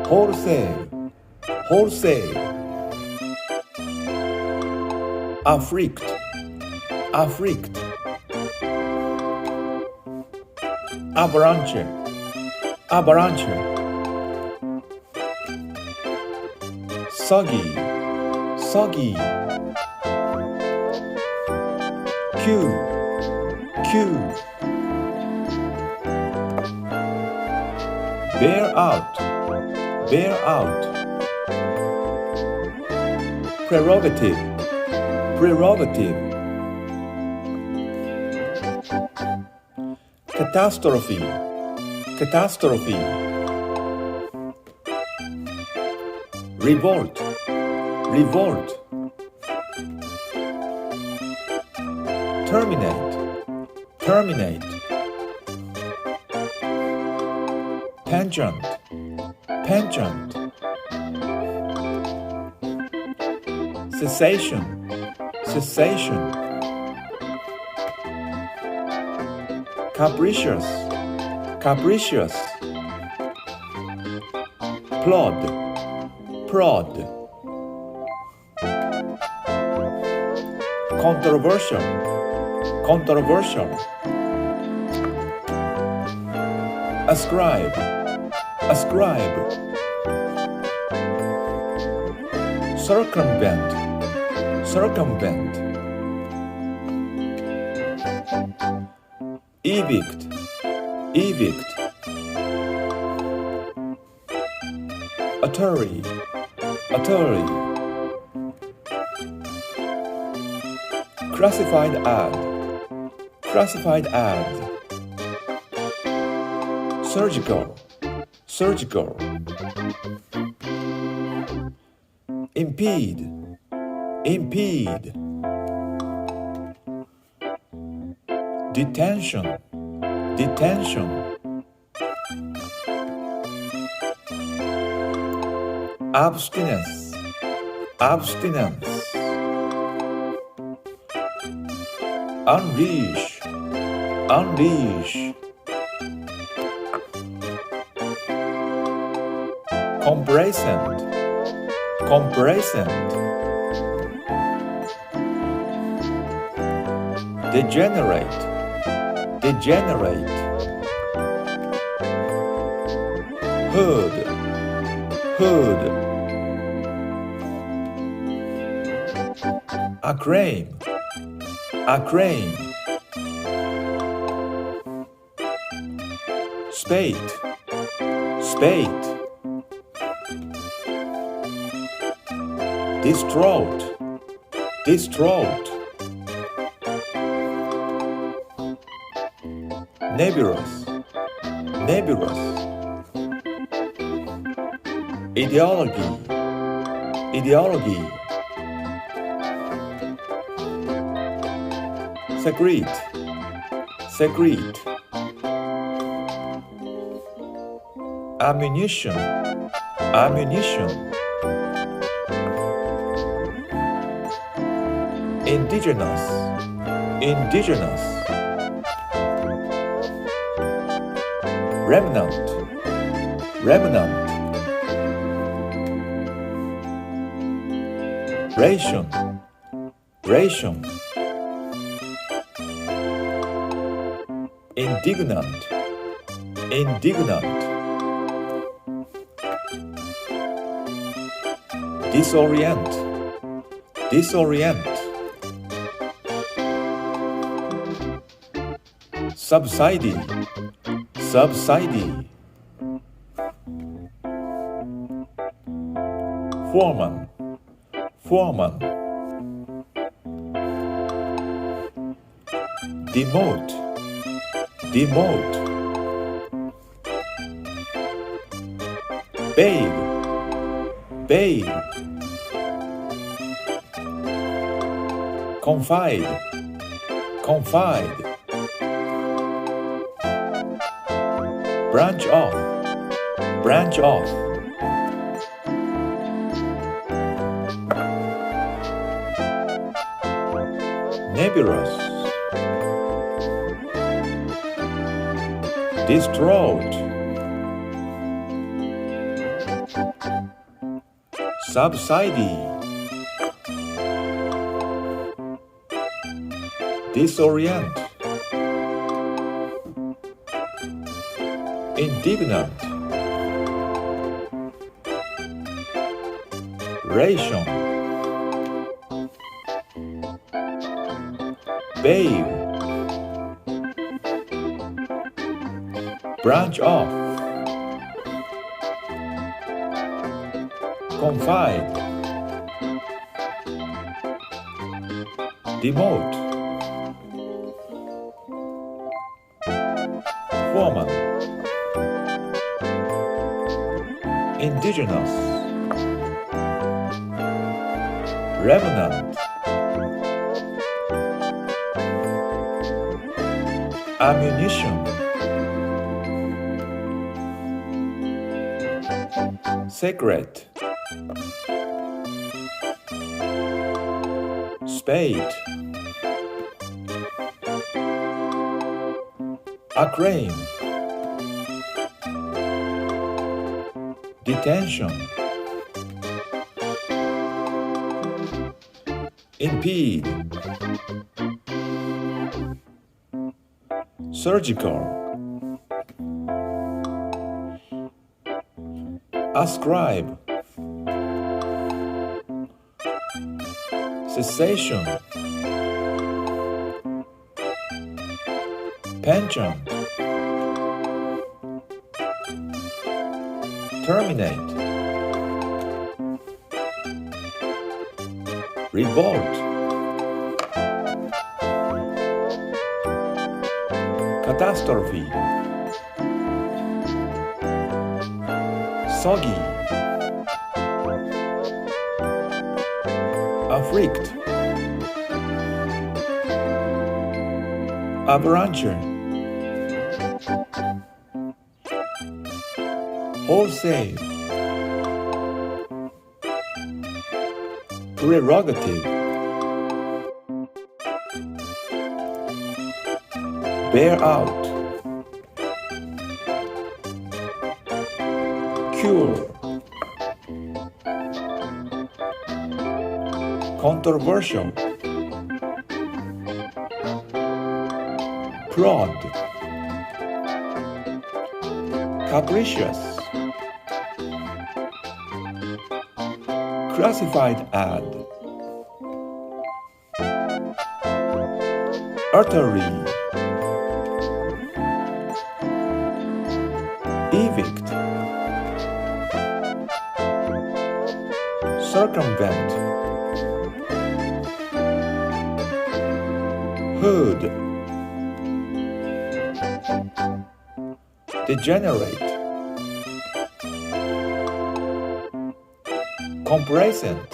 wholesale, wholesale, afflict, afflict, avalanche, avalanche, soggy, soggy, queue, queue, bear out, bear out, prerogative, prerogative, catastrophe, catastrophe, revolt, revolt, terminate, terminate, penchant, penchant, cessation, cessation, capricious, capricious, plod, prod, controversial, controversial, ascribe, ascribe, circumvent, circumvent, evict, evict, attorney, attorney, classified ad, classified ad, surgical, surgical, impede, impede, detention, detention, abstinence, abstinence, unleash, unleash, complacent, complacent, degenerate, degenerate, hood, hood, acclaim, acclaim, spate, spate, distraught, distraught, nebulous, nebulous, ideology, ideology, secrete, secrete, ammunition, ammunition, indigenous, indigenous, remnant, remnant, ration, ration, indignant, indignant, disorient, disorient, subsidy, subsidy, foreman, foreman, demote, demote, babe, babe, confide, confide, branch off, branch off, nebulous, distraught, subside, disorient, indignant, ration, babe, branch off, confide, demote, foreman, indigenous, remnant, ammunition, secret, spade, acclaim, detention, impede, surgical, ascribe, cessation, penchant, terminate, revolt, catastrophe, soggy, afflict, avalanche, wholesale, prerogative, bear out, cure, controversial, prod, capricious, classified ad, artery, evict, circumvent, hood, degenerate, complacent,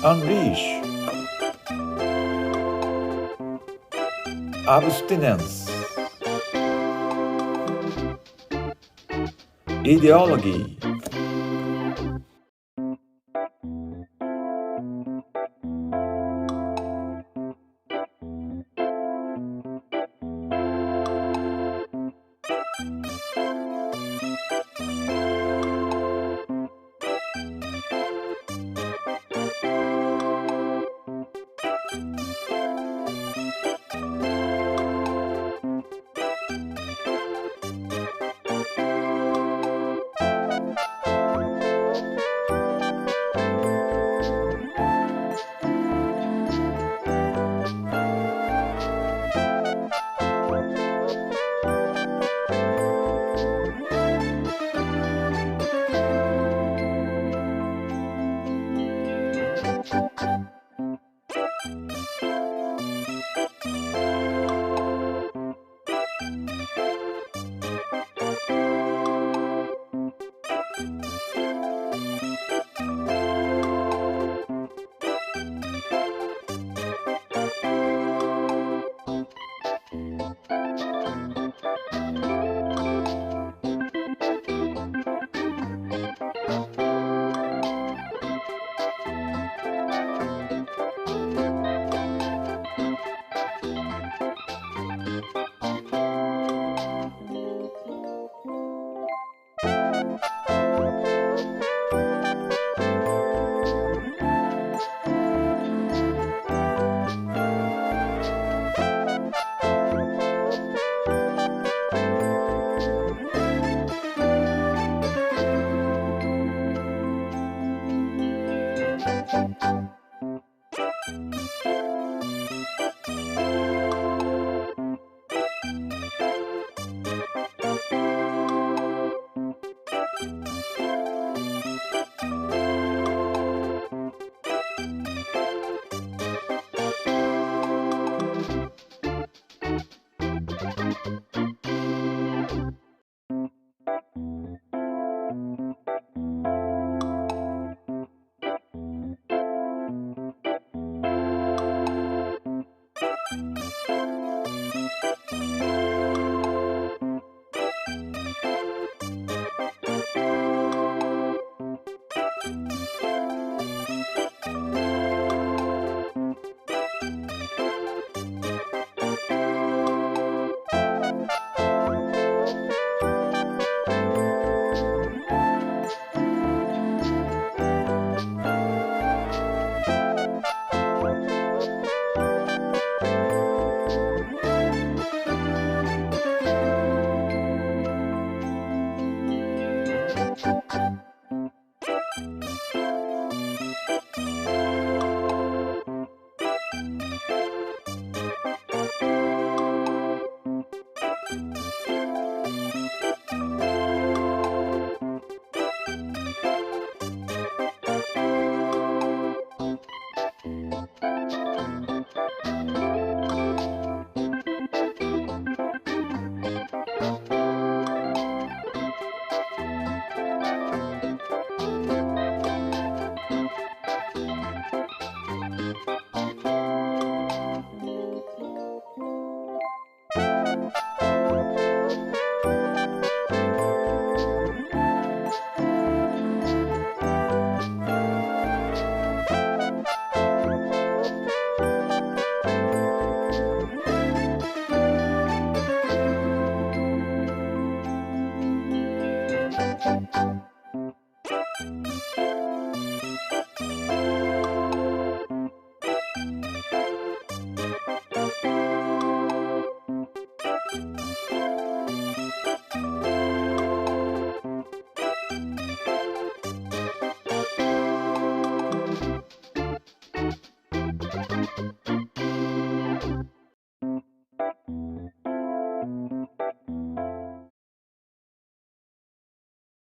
unleash, abstinence, ideology,